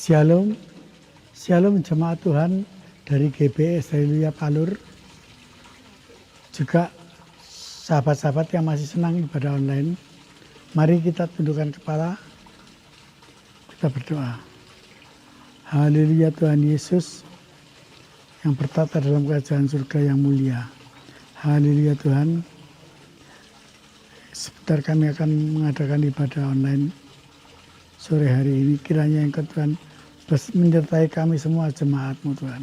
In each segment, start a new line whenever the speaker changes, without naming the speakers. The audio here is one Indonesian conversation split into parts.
Shalom, Shalom jemaat Tuhan dari GBS Haleluya Palur. Juga sahabat-sahabat yang masih senang ibadah online. Mari kita tundukkan kepala, kita berdoa. Haleluya Tuhan Yesus yang bertata dalam kerajaan surga yang mulia. Haleluya Tuhan. Sebentar kami akan mengadakan ibadah online sore hari ini. Kiranya Engkau Tuhan menyertai kami semua jemaat-Mu Tuhan.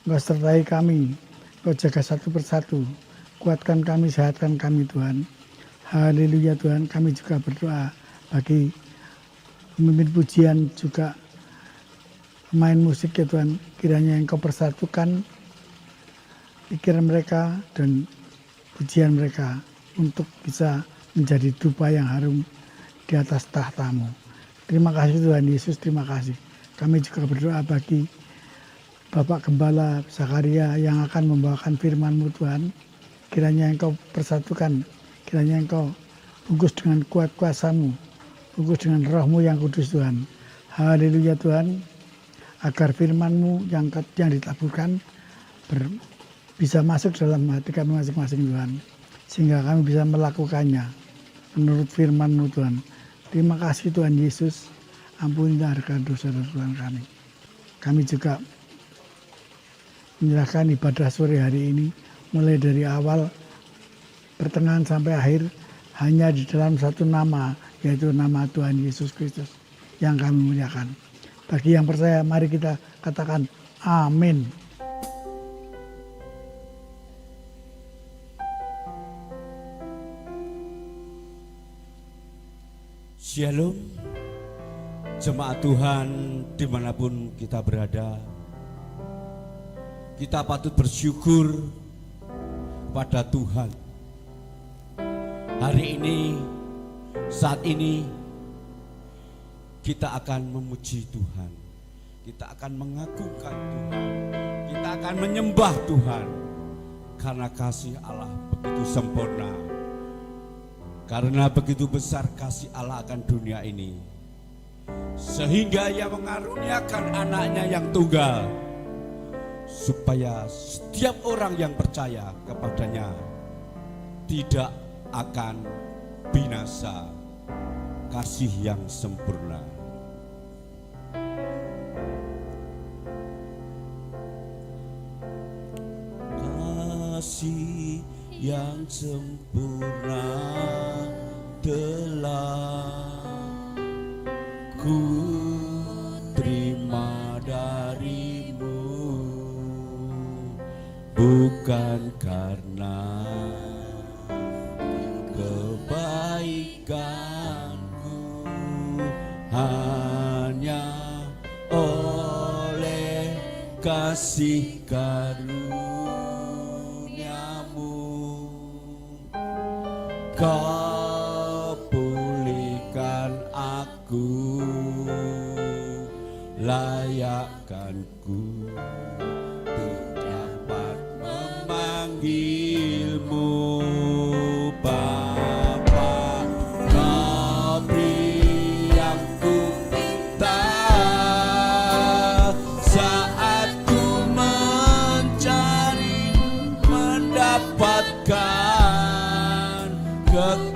Engkau sertai kami, Engkau jaga satu persatu. Kuatkan kami, sehatkan kami Tuhan. Haleluya Tuhan, kami juga berdoa bagi pemimpin pujian juga pemain musik ya Tuhan. Kiranya Engkau persatukan pikiran mereka dan pujian mereka untuk bisa menjadi dupa yang harum di atas tahta-Mu. Terima kasih Tuhan Yesus, terima kasih. Kami juga berdoa bagi Bapak Gembala Zakaria yang akan membawakan firman-Mu Tuhan. Kiranya Engkau persatukan, kiranya Engkau bungkus dengan kuat kuasa-Mu, bungkus dengan Roh-Mu yang kudus Tuhan. Haleluya Tuhan, agar firman-Mu yang ditaburkan bisa masuk dalam hati kami masing-masing Tuhan. Sehingga kami bisa melakukannya menurut firman-Mu Tuhan. Terima kasih Tuhan Yesus. Ampunilah harga dosa-dosa kami. Kami juga menyerahkan ibadah sore hari ini mulai dari awal, pertengahan sampai akhir hanya di dalam satu nama, yaitu nama Tuhan Yesus Kristus yang kami muliakan. Bagi yang percaya, mari kita katakan amin.
Shalom, jemaat Tuhan dimanapun kita berada. Kita patut bersyukur pada Tuhan. Hari ini, saat ini, kita akan memuji Tuhan. Kita akan mengagungkan Tuhan. Kita akan menyembah Tuhan. Karena kasih Allah begitu sempurna. Karena begitu besar kasih Allah akan dunia ini, sehingga Ia mengaruniakan anaknya yang tunggal, supaya setiap orang yang percaya kepadanya tidak akan binasa. Kasih yang sempurna. Kasih yang sempurna telah ku terima darimu, bukan karena kebaikanku, hanya oleh kasih karuniamu Kau pulihkan aku, layakkanku untuk dapat memanggilmu Bapa. Kau beri yang ku minta saat ku mencari, mendapatkan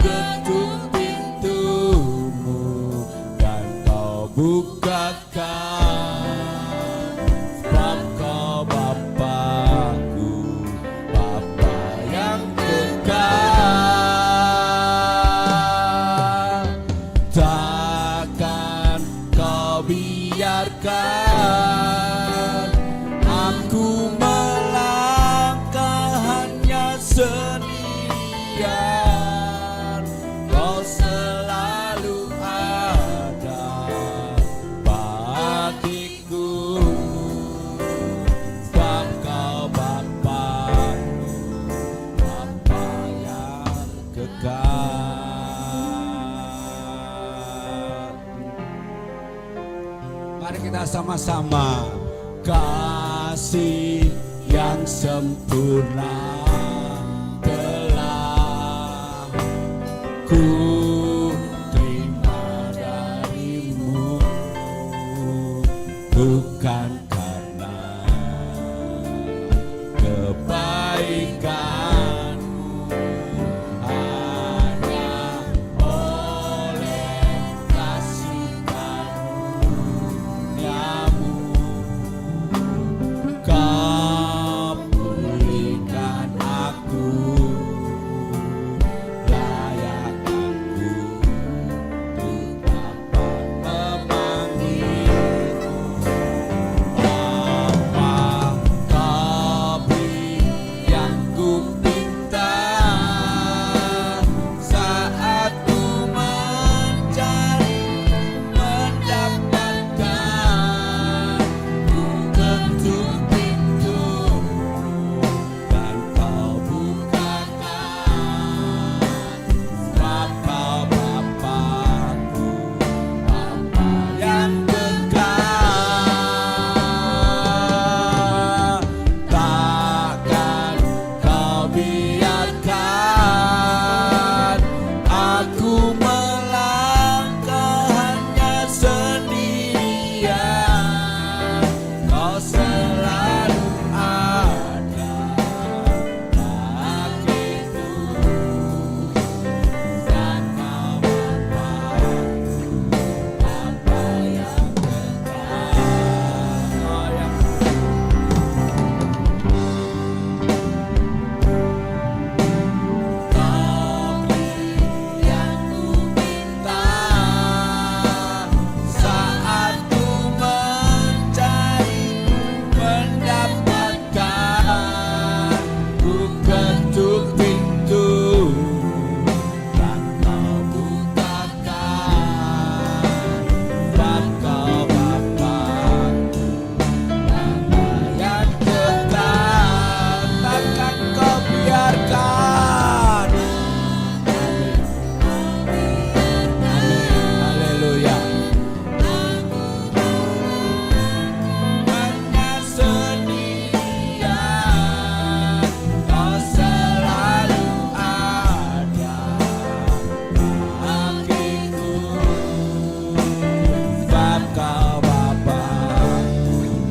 ketuk pintumu dan kau bukakan. Sebab kau Bapakku, Bapa yang kekal. Takkan kau biarkan aku melangkah hanya sendirian. Mari kita sama-sama kasih yang sempurna telah ku terima darimu, bukan karena kebaikanmu, hanya oleh kasih karuniamu kau pulihkan aku, layak aku untuk dapat memanggilmu Bapa. Kau beri yang ku minta saat ku mencari mendapatkan, ku ketuk pintu dan kau bukakan. Bapa, Bapakku, Bapa yang kekal, takkan kau biarkan aku melangkah hanya sendirian. Kau selalu ada bagiku, dan kau Bapa yang kekal. Oh, yang kau beri yang ku minta saat ku mencari mendapatkan, ku ketuk pintu dan kau bukakan. Bapa, Bapakku, Bapa yang kekal, takkan kau biarkan. Haleluya. Hanya sendirian, kau selalu ada bagiku. Sebab kau Bapa,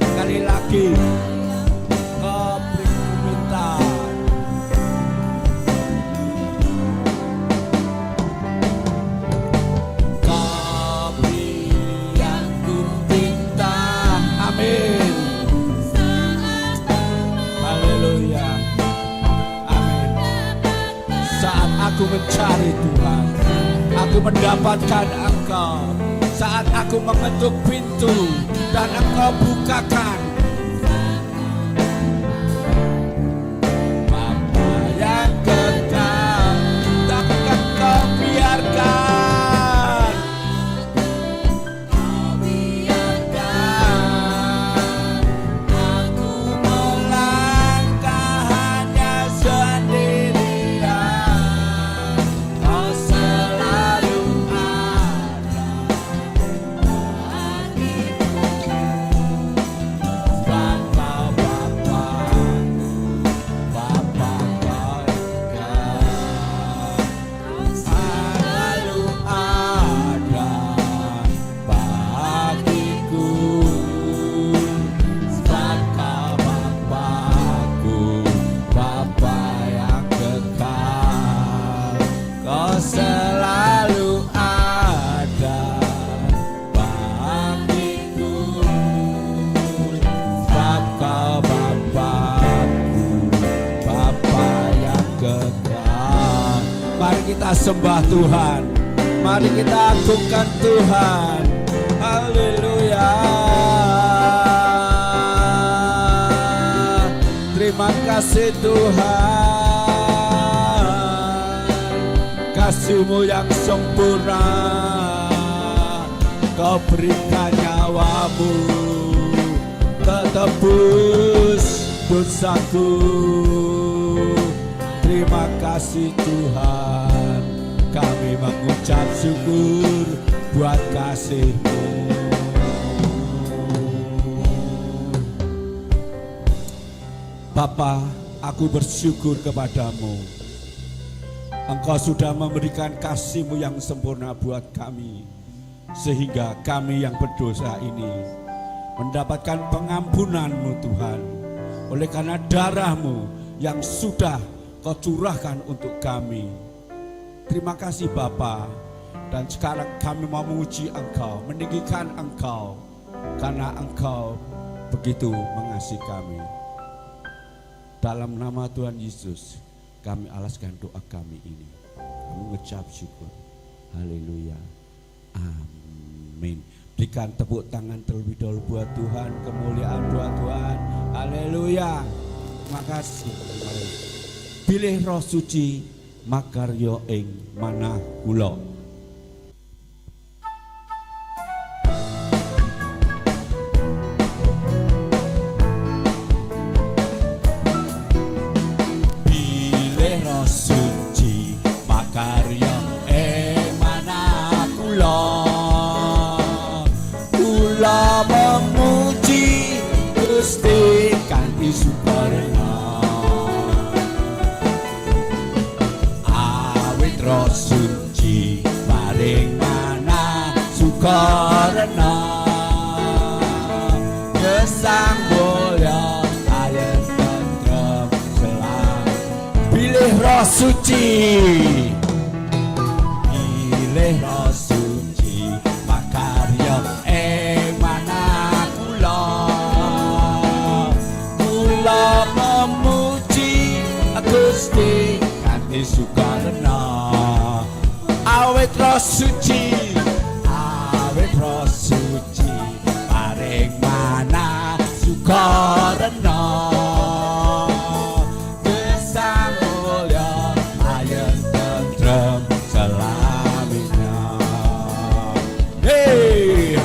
sekali lagi kau beri permintaan. Kau beri yang ku minta. Amin. Haleluya. Amin. Saat aku mencari Tuhan, aku mendapatkan Engkau. Saat aku mengetuk pintu dan Engkau bukakan. Bapa yang kekal, takkan kau biarkan. Kau biarkan aku melangkah hanya sendirian. Kau selalu ada bagiku. Bapa, Bapakku, Bapa kau kekal, selalu ada bagiku. Sebab kau Bapakku, Bapa yang kekal, kau selalu ada bagiku. Sebab kau Bapakku, Bapa yang kekal. Mari kita sembah Tuhan, mari kita agungkan Tuhan. Haleluya. Terima kasih Tuhan, kasih-Mu yang sempurna, Kau berikan nyawa-Mu, tertebus dosaku. Terima kasih Tuhan, kami mengucap syukur buat kasih-Mu. Bapa, aku bersyukur kepadamu. Engkau sudah memberikan kasih-Mu yang sempurna buat kami, sehingga kami yang berdosa ini mendapatkan pengampunan-Mu Tuhan. Oleh karena darah-Mu yang sudah Kau curahkan untuk kami. Terima kasih Bapa. Dan sekarang kami mau memuji Engkau, meninggikan Engkau, karena Engkau begitu mengasihi kami. Dalam nama Tuhan Yesus, kami alaskan doa kami ini. Kami mengucap syukur. Haleluya. Amin. Berikan tepuk tangan terlebih dahulu buat Tuhan, kemuliaan buat Tuhan. Haleluya. Terima kasih. Pilih Roh Suci, makarya ing manah kula. Karena gesang mulia ayat tentrem selam. Pilih Roh Suci, pilih Roh Suci, makarya mana kula memuji Gusti kanthi sukarena. Awit Roh Suci, Roh Suci paring mana sukarena gesang mulia ayat tentrem selamanya. Hey,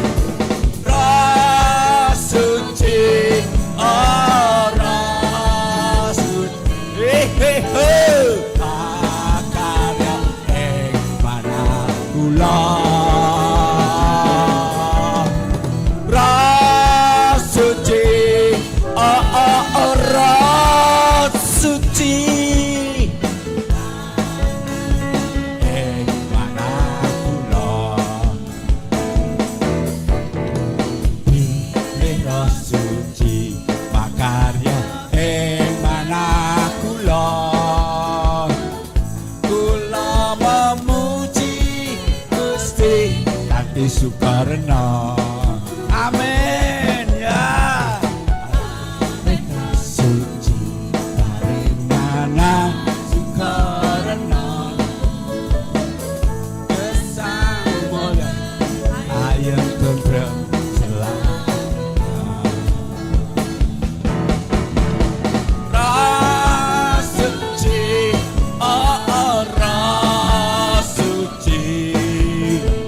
Roh Suci, oh Roh Suci, hey, makarya ing mana kula. Sukarena, amin ya. Roh Suci paring mana sukarena gesang mulia ayat tentrem selamanya. Roh Suci, oh Roh Suci, makarya.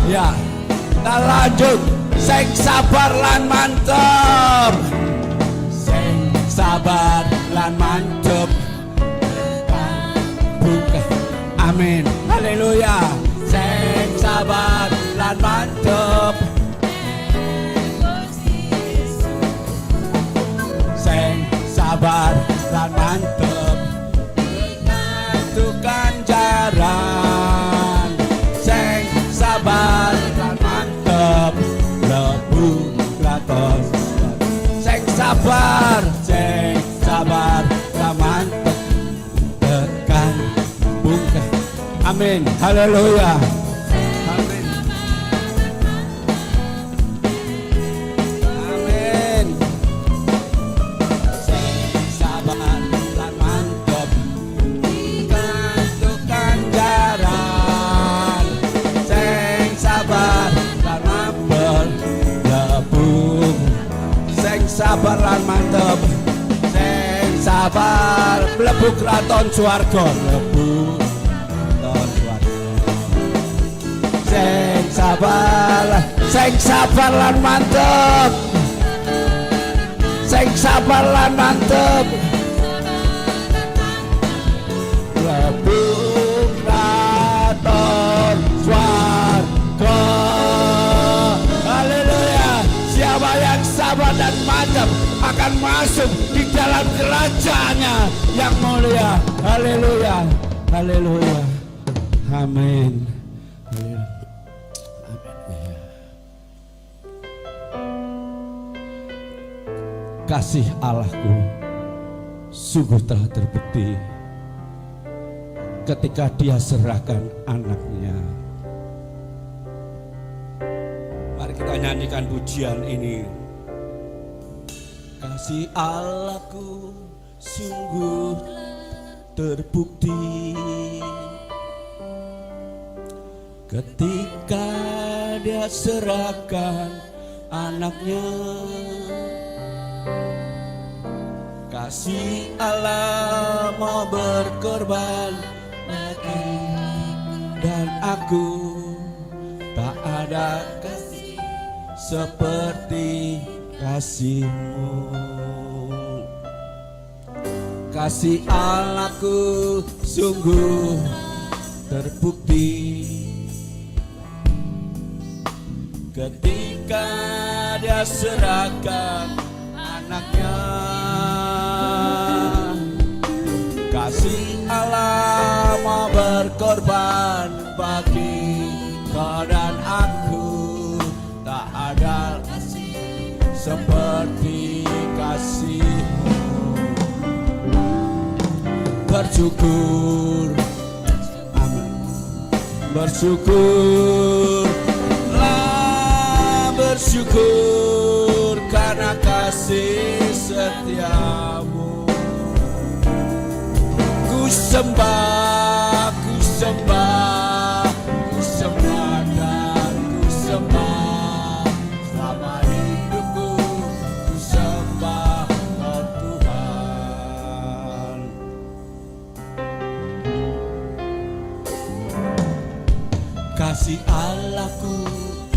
Ya, kita lanjut. Sing sabar lan mantep, sing sabar lan mantep. Buka, amin, haleluya. Sing sabar lan mantep, sing sabar lan mantep. Tukang jaran, sing sabar lan mantep, lebu latos, Amin. Haleluya. Amin. Amin. Sing sabar lan mantep kantukan jaran. Sing sabar lan mantep lebung. Sing sabar lan mantep. Sing sabar mlebu kraton swarga. Mlebu kraton swarga. Sing sabar lan mantep. Sing sabar lan mantep. Mlebu kraton swarga. Haleluya. Siapa yang sabar dan mantap akan masuk di dalam kerajaannya yang mulia. Haleluya. Haleluya. Amin. Kasih Allahku sungguh telah terbukti ketika Dia serahkan anaknya. Mari kita nyanyikan pujian ini. Kasih Allahku sungguh terbukti ketika Dia serahkan anaknya. Kasih Allah mau berkorban bagi dan aku. Tak ada kasih seperti kasih-Mu. Kasih Allahku sungguh terbukti ketika Dia serahkan anaknya. Kasih Allah mau berkorban bagi kau dan aku. Tak ada kasih seperti kasih-Mu. Bersyukur, amin. Bersyukur karena kasih setia-Mu. Ku sembah dan ku sembah selama hidupku. Ku sembah oh Tuhan. Kasih Allahku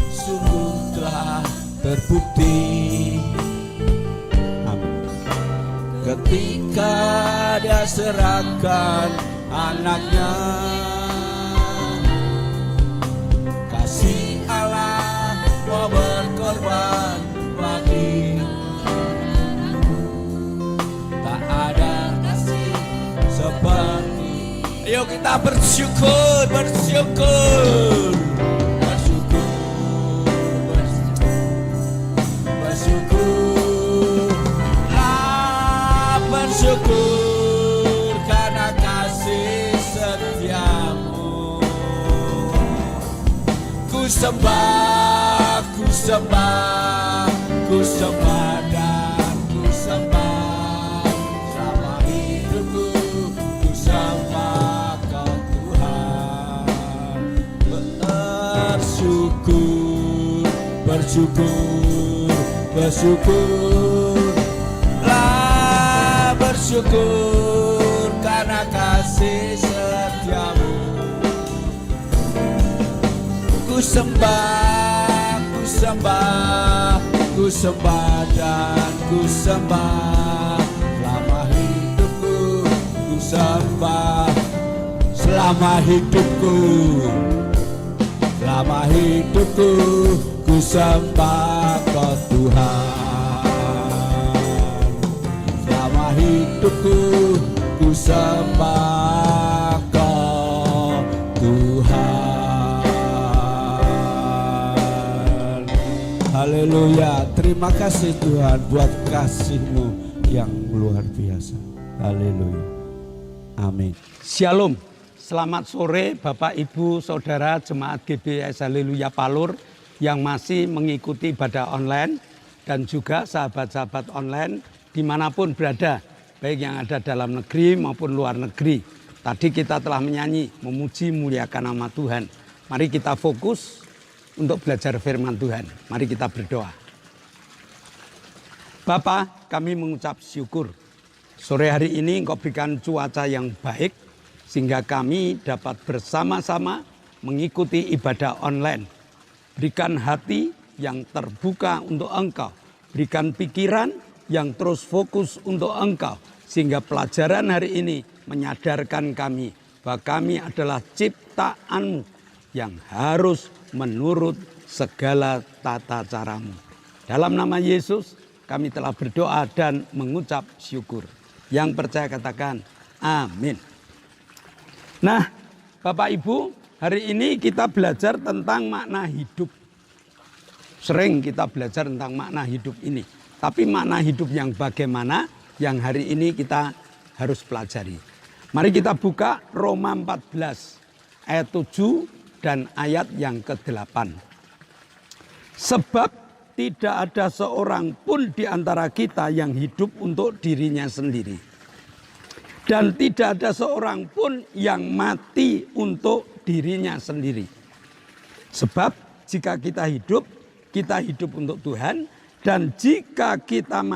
sungguh telah terbukti. Amin. Ketika Dia serahkan anaknya. Kasih Allah mau berkorban bagi. Tak ada kasih seperti. Ayo kita bersyukur. Bersyukur karena kasih setia-Mu. Ku sembah dan ku sembah selama hidupku. Ku sembah Kau Tuhan. Bersyukur karena kasih setia-Mu. Ku sembah dan ku sembah selama hidupku. Ku sembah selama hidupku. Ku sembah Kau Tuhan. Selama hidupku ku sembah Kau Tuhan. Haleluya. Terima kasih Tuhan buat kasih-Mu yang luar biasa. Haleluya. Amin.
Shalom. Selamat sore Bapak, Ibu, Saudara Jemaat GBS Haleluya Palur yang masih mengikuti ibadah online dan juga sahabat-sahabat online dimanapun berada, baik yang ada dalam negeri maupun luar negeri. Tadi kita telah menyanyi, memuji muliakan nama Tuhan. Mari kita fokus untuk belajar firman Tuhan. Mari kita berdoa. Bapa, kami mengucap syukur. Sore hari ini Engkau berikan cuaca yang baik, sehingga kami dapat bersama-sama mengikuti ibadah online. Berikan hati yang terbuka untuk Engkau. Berikan pikiran yang terus fokus untuk Engkau. Sehingga pelajaran hari ini menyadarkan kami bahwa kami adalah ciptaan-Mu yang harus menurut segala tata caramu. Dalam nama Yesus kami telah berdoa dan mengucap syukur. Yang percaya katakan amin. Nah, Bapak Ibu, hari ini kita belajar tentang makna hidup. Sering kita belajar tentang makna hidup ini. Tapi makna hidup yang bagaimana yang hari ini kita harus pelajari. Mari kita buka Roma 14 ayat 7 dan ayat yang ke-8. Sebab tidak ada seorang pun di antara kita yang hidup untuk dirinya sendiri. Dan tidak ada seorang pun yang mati untuk dirinya sendiri. Sebab jika kita hidup untuk Tuhan. Dan jika kita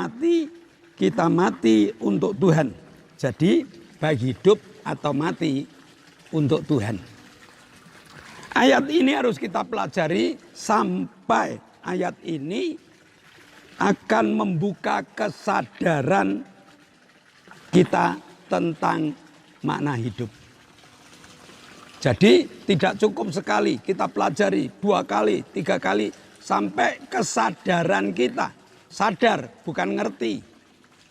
mati untuk Tuhan. Jadi baik hidup atau mati untuk Tuhan. Ayat ini harus kita pelajari sampai ayat ini akan membuka kesadaran kita tentang makna hidup. Jadi tidak cukup sekali kita pelajari 2 kali, 3 kali sampai kesadaran kita. Sadar bukan ngerti.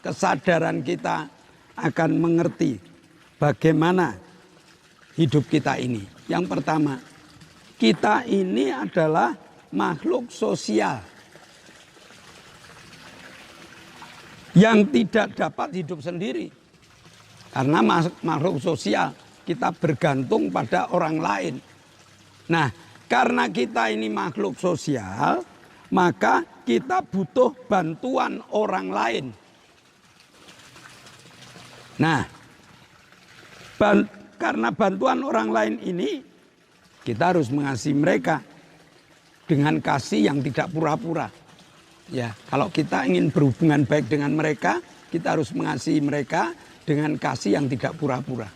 Kesadaran kita akan mengerti bagaimana hidup kita ini. Yang pertama, kita ini adalah makhluk sosial yang tidak dapat hidup sendiri. Karena makhluk sosial, kita bergantung pada orang lain. Nah, karena kita ini makhluk sosial, maka kita butuh bantuan orang lain. Nah, karena bantuan orang lain ini, kita harus mengasihi mereka dengan kasih yang tidak pura-pura. Ya, kalau kita ingin berhubungan baik dengan mereka, kita harus mengasihi mereka dengan kasih yang tidak pura-pura.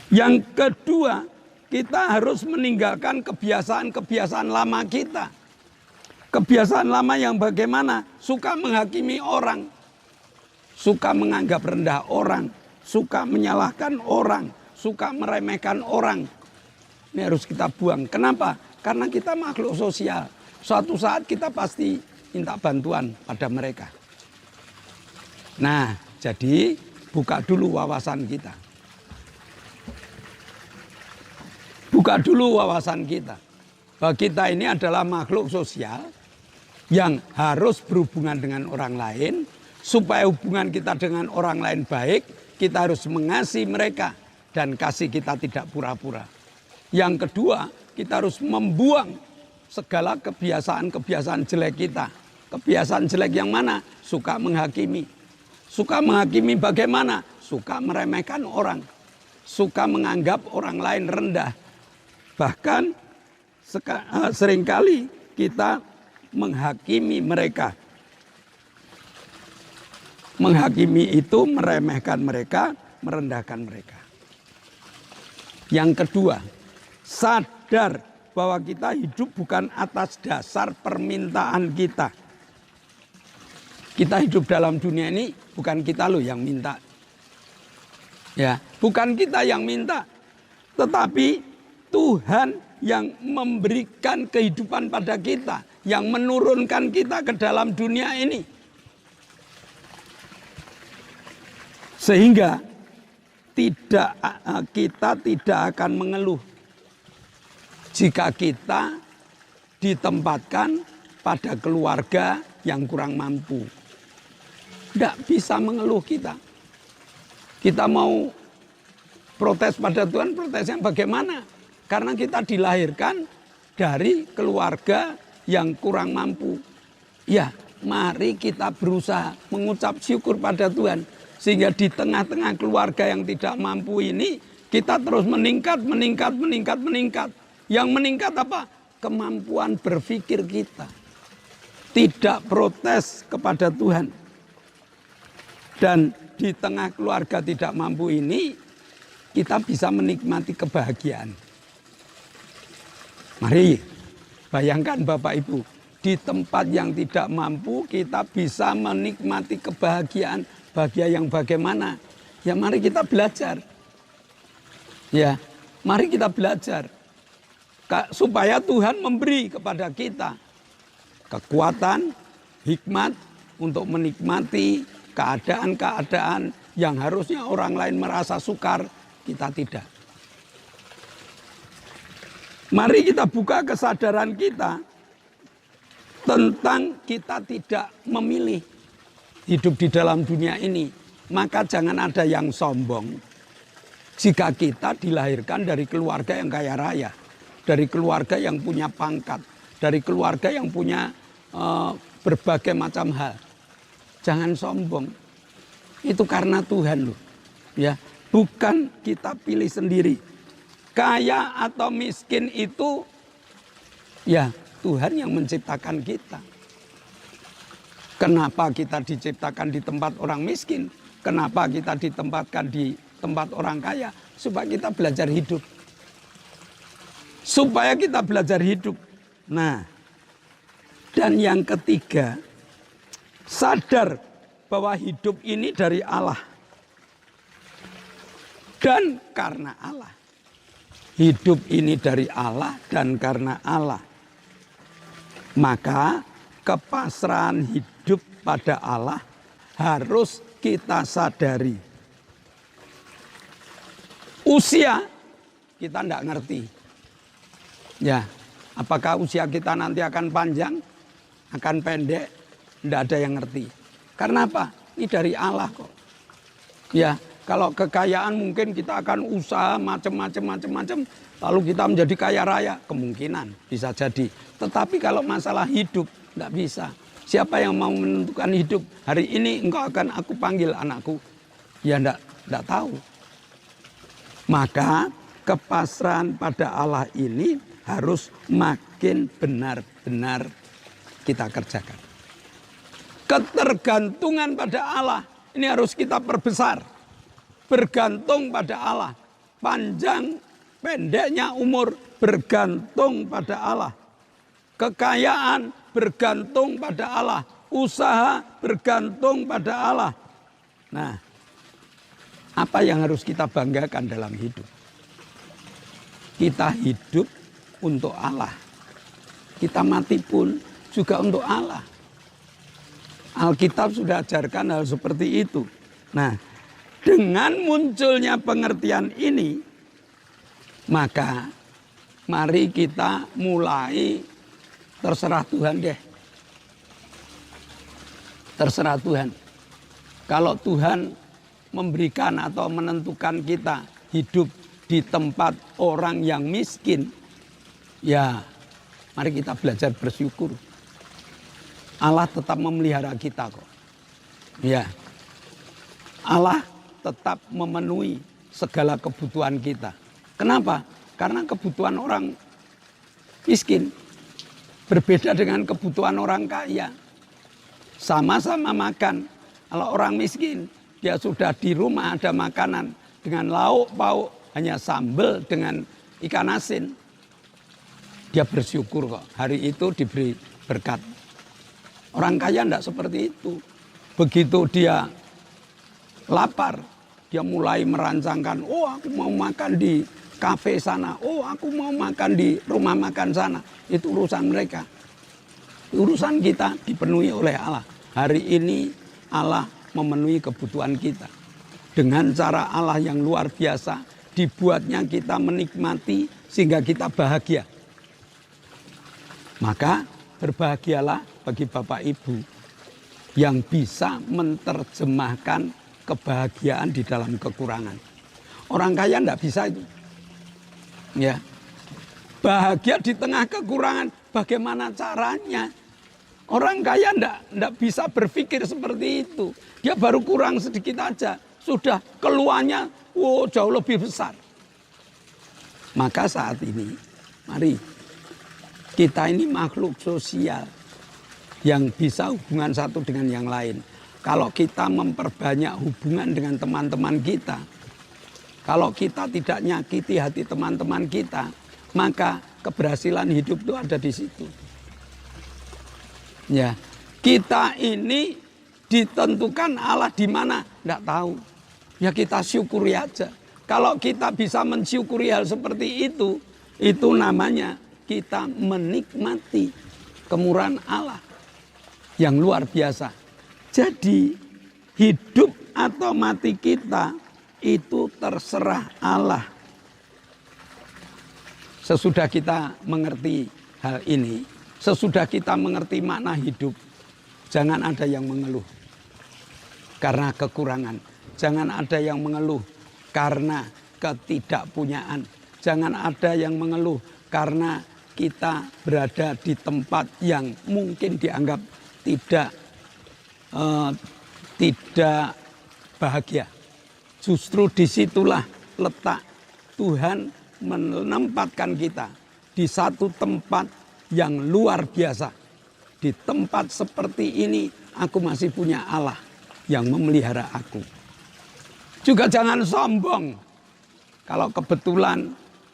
Yang kedua, kita harus meninggalkan kebiasaan-kebiasaan lama kita. Kebiasaan lama yang bagaimana? Suka menghakimi orang, suka menganggap rendah orang, suka menyalahkan orang, suka meremehkan orang. Ini harus kita buang. Kenapa? Karena kita makhluk sosial. Suatu saat kita pasti minta bantuan pada mereka. Nah, jadi buka dulu wawasan kita. Buka dulu wawasan kita. Bahwa kita ini adalah makhluk sosial yang harus berhubungan dengan orang lain. Supaya hubungan kita dengan orang lain baik, kita harus mengasihi mereka. Dan kasih kita tidak pura-pura. Yang kedua, kita harus membuang segala kebiasaan-kebiasaan jelek kita. Kebiasaan jelek yang mana? Suka menghakimi. Suka menghakimi bagaimana? Suka meremehkan orang. Suka menganggap orang lain rendah. Bahkan seringkali kita menghakimi mereka. Menghakimi itu meremehkan mereka, merendahkan mereka. Yang kedua, sadar bahwa kita hidup bukan atas dasar permintaan kita. Kita hidup dalam dunia ini bukan kita loh yang minta. Ya, bukan kita yang minta. Tetapi Tuhan yang memberikan kehidupan pada kita, yang menurunkan kita ke dalam dunia ini. Sehingga kita tidak akan mengeluh jika kita ditempatkan pada keluarga yang kurang mampu. Tidak bisa mengeluh kita. Kita mau Protes pada Tuhan, protesnya bagaimana? Karena kita dilahirkan dari keluarga yang kurang mampu. Ya, mari kita berusaha mengucap syukur pada Tuhan. Sehingga di tengah-tengah keluarga yang tidak mampu ini, kita terus meningkat. Yang meningkat apa? Kemampuan berpikir kita. Tidak protes kepada Tuhan. Dan di tengah keluarga tidak mampu ini, kita bisa menikmati kebahagiaan. Mari bayangkan Bapak Ibu, di tempat yang tidak mampu kita bisa menikmati kebahagiaan. Bahagia yang bagaimana? Ya mari kita belajar. Ya, mari kita belajar. Supaya Tuhan memberi kepada kita kekuatan, hikmat untuk menikmati keadaan-keadaan yang harusnya orang lain merasa sukar, kita tidak. Mari kita buka kesadaran kita tentang kita tidak memilih hidup di dalam dunia ini. Maka jangan ada yang sombong jika kita dilahirkan dari keluarga yang kaya raya, dari keluarga yang punya pangkat, dari keluarga yang punya berbagai macam hal. Jangan sombong. Itu karena Tuhan loh. Ya, bukan kita pilih sendiri. Kaya atau miskin itu ya Tuhan yang menciptakan kita. Kenapa kita diciptakan di tempat orang miskin? Kenapa kita ditempatkan di tempat orang kaya? Supaya kita belajar hidup. Supaya kita belajar hidup. Nah, dan yang ketiga, sadar bahwa hidup ini dari Allah. Dan karena Allah. Hidup ini dari Allah dan karena Allah. Maka kepasrahan hidup pada Allah harus kita sadari. Usia kita tidak ngerti. Ya, apakah usia kita nanti akan panjang, akan pendek, tidak ada yang ngerti. Karena apa? Ini dari Allah kok. Ya, kalau kekayaan mungkin kita akan usaha macam-macam, lalu kita menjadi kaya raya, kemungkinan bisa jadi. Tetapi kalau masalah hidup, tidak bisa. Siapa yang mau menentukan hidup? Hari ini engkau akan aku panggil anakku. Ya tidak tahu. Maka kepasrahan pada Allah ini harus makin benar-benar kita kerjakan. Ketergantungan pada Allah ini harus kita perbesar. Bergantung pada Allah. Panjang pendeknya umur bergantung pada Allah. Kekayaan bergantung pada Allah. Usaha bergantung pada Allah. Nah, apa yang harus kita banggakan dalam hidup? Kita hidup untuk Allah. Kita mati pun juga untuk Allah. Alkitab sudah ajarkan hal seperti itu. Nah, dengan munculnya pengertian ini, maka mari kita mulai terserah Tuhan deh. Terserah Tuhan. Kalau Tuhan memberikan atau menentukan kita hidup di tempat orang yang miskin, ya mari kita belajar bersyukur. Allah tetap memelihara kita kok. Ya. Allah tetap memenuhi segala kebutuhan kita. Kenapa? Karena kebutuhan orang miskin berbeda dengan kebutuhan orang kaya. Sama-sama makan. Kalau orang miskin, dia sudah di rumah ada makanan dengan lauk pauk, hanya sambal dengan ikan asin. Dia bersyukur kok. Hari itu diberi berkat. Orang kaya tidak seperti itu. Begitu dia lapar, dia mulai merancangkan, oh aku mau makan di kafe sana, oh aku mau makan di rumah makan sana. Itu urusan mereka. Urusan kita dipenuhi oleh Allah. Hari ini Allah memenuhi kebutuhan kita. Dengan cara Allah yang luar biasa, dibuatnya kita menikmati sehingga kita bahagia. Maka berbahagialah bagi Bapak Ibu yang bisa menerjemahkan kebahagiaan di dalam kekurangan. Orang kaya enggak bisa itu. Ya. Bahagia di tengah kekurangan, bagaimana caranya? Orang kaya enggak bisa berpikir seperti itu. Dia baru kurang sedikit aja, sudah keluarnya jauh lebih besar. Maka saat ini, mari kita ini makhluk sosial yang bisa hubungan satu dengan yang lain. Kalau kita memperbanyak hubungan dengan teman-teman kita, kalau kita tidak nyakiti hati teman-teman kita, maka keberhasilan hidup itu ada di situ. Ya, kita ini ditentukan Allah di mana, enggak tahu. Ya kita syukuri aja. Kalau kita bisa mensyukuri hal seperti itu namanya kita menikmati kemurahan Allah yang luar biasa. Jadi hidup atau mati kita itu terserah Allah. Sesudah kita mengerti hal ini, sesudah kita mengerti makna hidup, jangan ada yang mengeluh karena kekurangan. Jangan ada yang mengeluh karena ketidakpunyaan. Jangan ada yang mengeluh karena kita berada di tempat yang mungkin dianggap tidak bahagia. Justru disitulah letak Tuhan menempatkan kita di satu tempat yang luar biasa. Di tempat seperti ini aku masih punya Allah yang memelihara aku. Juga jangan sombong kalau kebetulan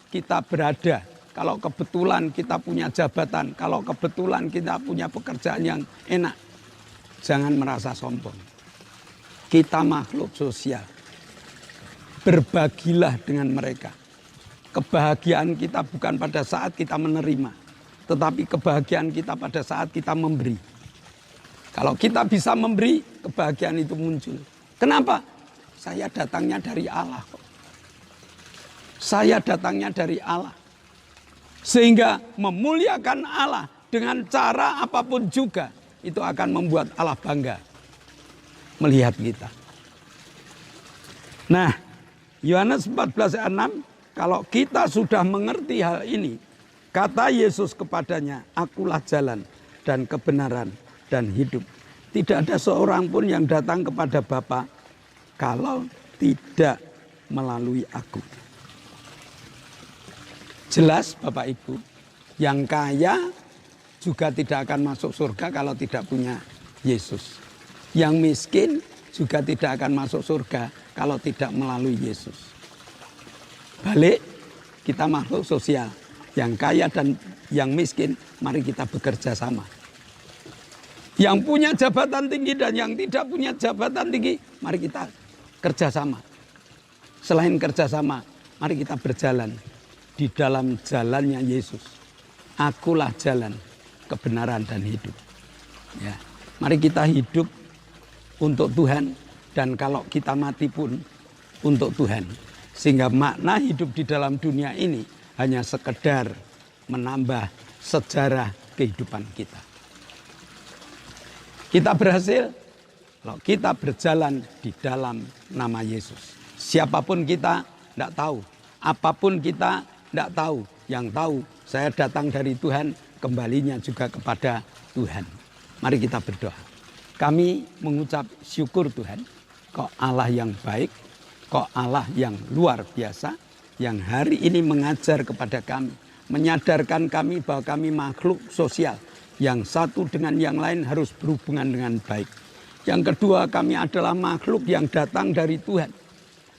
kita berada, kalau kebetulan kita punya jabatan, kalau kebetulan kita punya pekerjaan yang enak. Jangan merasa sombong. Kita makhluk sosial. Berbagilah dengan mereka. Kebahagiaan kita bukan pada saat kita menerima, tetapi kebahagiaan kita pada saat kita memberi. Kalau kita bisa memberi, kebahagiaan itu muncul. Kenapa? Saya datangnya dari Allah kok. Saya datangnya dari Allah. Sehingga memuliakan Allah dengan cara apapun juga, itu akan membuat Allah bangga melihat kita. Nah, Yohanes 14 ayat 6, kalau kita sudah mengerti hal ini, kata Yesus kepadanya, akulah jalan dan kebenaran dan hidup. Tidak ada seorang pun yang datang kepada Bapa kalau tidak melalui aku. Jelas Bapak Ibu, yang kaya juga tidak akan masuk surga kalau tidak punya Yesus. Yang miskin juga tidak akan masuk surga kalau tidak melalui Yesus. Balik, kita makhluk sosial. Yang kaya dan yang miskin, mari kita bekerja sama. Yang punya jabatan tinggi dan yang tidak punya jabatan tinggi, mari kita kerjasama. Selain kerjasama, mari kita berjalan di dalam jalannya Yesus. Akulah jalan, kebenaran dan hidup. Ya, mari kita hidup untuk Tuhan dan kalau kita mati pun untuk Tuhan. Sehingga makna hidup di dalam dunia ini hanya sekedar menambah sejarah kehidupan kita. Kita berhasil kalau kita berjalan di dalam nama Yesus. Siapapun kita tidak tahu. Apapun kita tidak tahu. Yang tahu saya datang dari Tuhan, kembalinya juga kepada Tuhan. Mari kita berdoa. Kami mengucap syukur Tuhan. Kok Allah yang baik, kok Allah yang luar biasa. Yang hari ini mengajar kepada kami. Menyadarkan kami bahwa kami makhluk sosial. Yang satu dengan yang lain harus berhubungan dengan baik. Yang kedua, kami adalah makhluk yang datang dari Tuhan.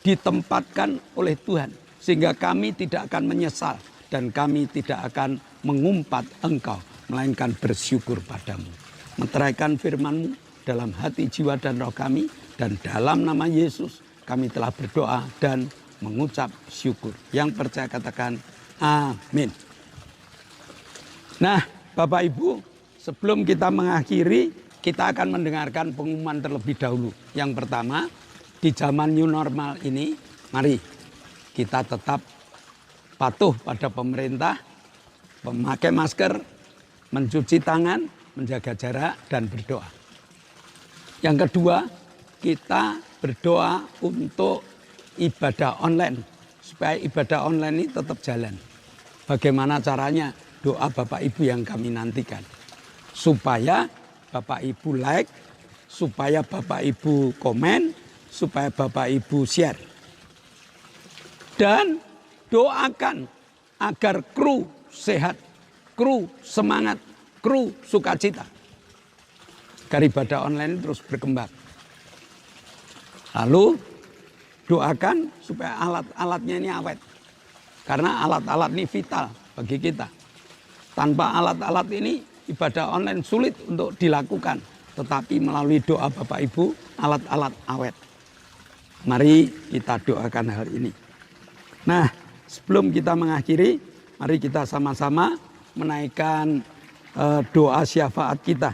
Ditempatkan oleh Tuhan. Sehingga kami tidak akan menyesal. Dan kami tidak akan mengumpat Engkau. Melainkan bersyukur padamu. Meteraikan firman-Mu dalam hati, jiwa, dan roh kami. Dan dalam nama Yesus kami telah berdoa dan mengucap syukur. Yang percaya katakan amin. Nah, Bapak Ibu, sebelum kita mengakhiri, kita akan mendengarkan pengumuman terlebih dahulu. Yang pertama, di zaman new normal ini, mari kita tetap patuh pada pemerintah, memakai masker, mencuci tangan, menjaga jarak, dan berdoa. Yang kedua, kita berdoa untuk ibadah online. Supaya ibadah online ini tetap jalan. Bagaimana caranya? Doa Bapak Ibu yang kami nantikan. Supaya Bapak Ibu like, supaya Bapak Ibu komen, supaya Bapak Ibu share. Dan doakan agar kru sehat, kru semangat, kru sukacita. Agar ibadah online terus berkembang. Lalu doakan supaya alat-alatnya ini awet. Karena alat-alat ini vital bagi kita. Tanpa alat-alat ini ibadah online sulit untuk dilakukan. Tetapi melalui doa Bapak Ibu, alat-alat awet. Mari kita doakan hal ini. Nah, sebelum kita mengakhiri, mari kita sama-sama menaikkan doa syafaat kita.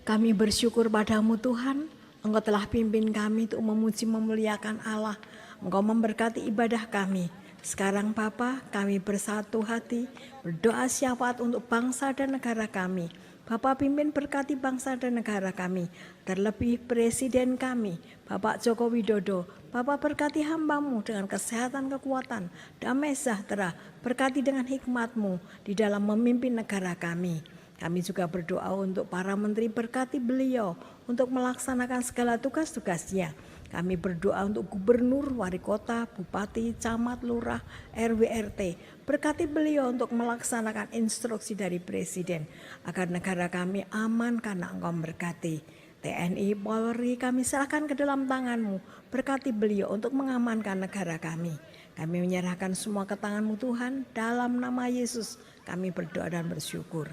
Kami bersyukur padamu Tuhan, Engkau telah pimpin kami untuk memuji memuliakan Allah. Engkau memberkati ibadah kami. Sekarang Bapa, kami bersatu hati, berdoa syafaat untuk bangsa dan negara kami. Bapa pimpin berkati bangsa dan negara kami, terlebih Presiden kami, Bapak Joko Widodo. Bapa berkati hamba-Mu dengan kesehatan, kekuatan, damai sejahtera, berkati dengan hikmat-Mu di dalam memimpin negara kami. Kami juga berdoa untuk para menteri, berkati beliau untuk melaksanakan segala tugas-tugasnya. Kami berdoa untuk gubernur, wali kota, bupati, camat, lurah, RW, RT. Berkati beliau untuk melaksanakan instruksi dari presiden agar negara kami aman karena Engkau berkati. TNI, Polri kami serahkan ke dalam tangan-Mu. Berkati beliau untuk mengamankan negara kami. Kami menyerahkan semua ke tangan-Mu Tuhan. Dalam nama Yesus kami berdoa dan bersyukur.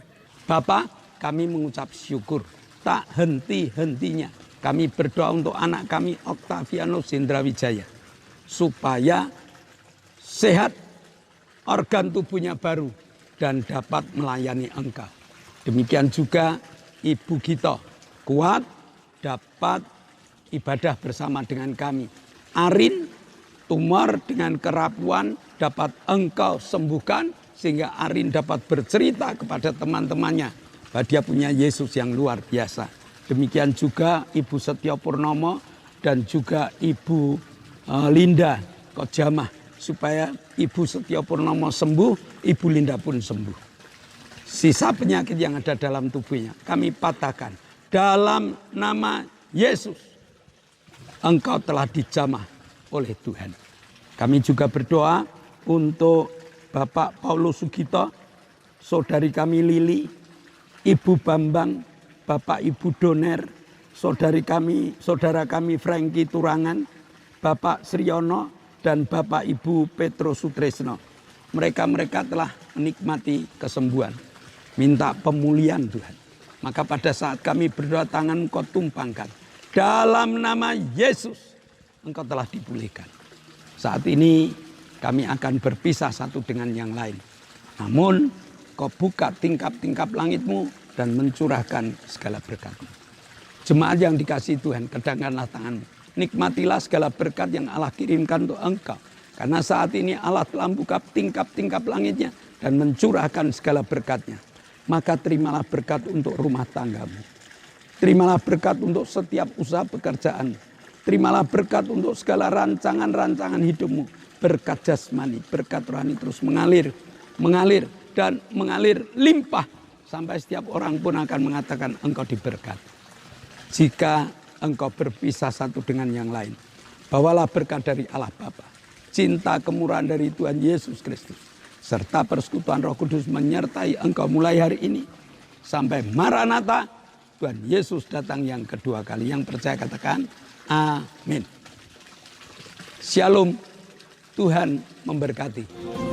Bapak, kami mengucap syukur tak henti-hentinya. Kami berdoa untuk anak kami Octavianus Hendra-Wijaya supaya sehat, organ tubuhnya baru dan dapat melayani Engkau. Demikian juga Ibu Gito kuat dapat ibadah bersama dengan kami. Arin tumor dengan kerapuan dapat Engkau sembuhkan sehingga Arin dapat bercerita kepada teman-temannya bahwa dia punya Yesus yang luar biasa. Demikian juga Ibu Setio Purnomo dan juga Ibu Linda Kojamah. Supaya Ibu Setio Purnomo sembuh, Ibu Linda pun sembuh. Sisa penyakit yang ada dalam tubuhnya kami patahkan. Dalam nama Yesus, Engkau telah dijamah oleh Tuhan. Kami juga berdoa untuk Bapak Paulus Sugito, saudari kami Lili, Ibu Bambang, Bapak Ibu Doner, saudara kami Franky Turangan, Bapak Sriono, dan Bapak Ibu Petro Sutresno. Mereka telah menikmati kesembuhan. Minta pemulihan Tuhan. Maka pada saat kami berdoa tangan Engkau tumpangkan. Dalam nama Yesus, Engkau telah dipulihkan. Saat ini kami akan berpisah satu dengan yang lain. Namun Kau buka tingkap-tingkap langit-Mu dan mencurahkan segala berkat-Mu. Jemaat yang dikasihi Tuhan, kedangkanlah tangan-Mu. Nikmatilah segala berkat yang Allah kirimkan untuk engkau. Karena saat ini Allah telah membuka tingkap-tingkap langitnya dan mencurahkan segala berkat-Nya. Maka terimalah berkat untuk rumah tanggamu. Terimalah berkat untuk setiap usaha pekerjaan. Terimalah berkat untuk segala rancangan-rancangan hidupmu. Berkat jasmani, berkat rohani terus mengalir dan mengalir limpah. Sampai setiap orang pun akan mengatakan engkau diberkati. Jika engkau berpisah satu dengan yang lain, bawalah berkat dari Allah Bapa, cinta kemurahan dari Tuhan Yesus Kristus, serta persekutuan Roh Kudus menyertai engkau mulai hari ini sampai Maranatha, Tuhan Yesus datang yang kedua kali. Yang percaya katakan amin. Shalom, Tuhan memberkati.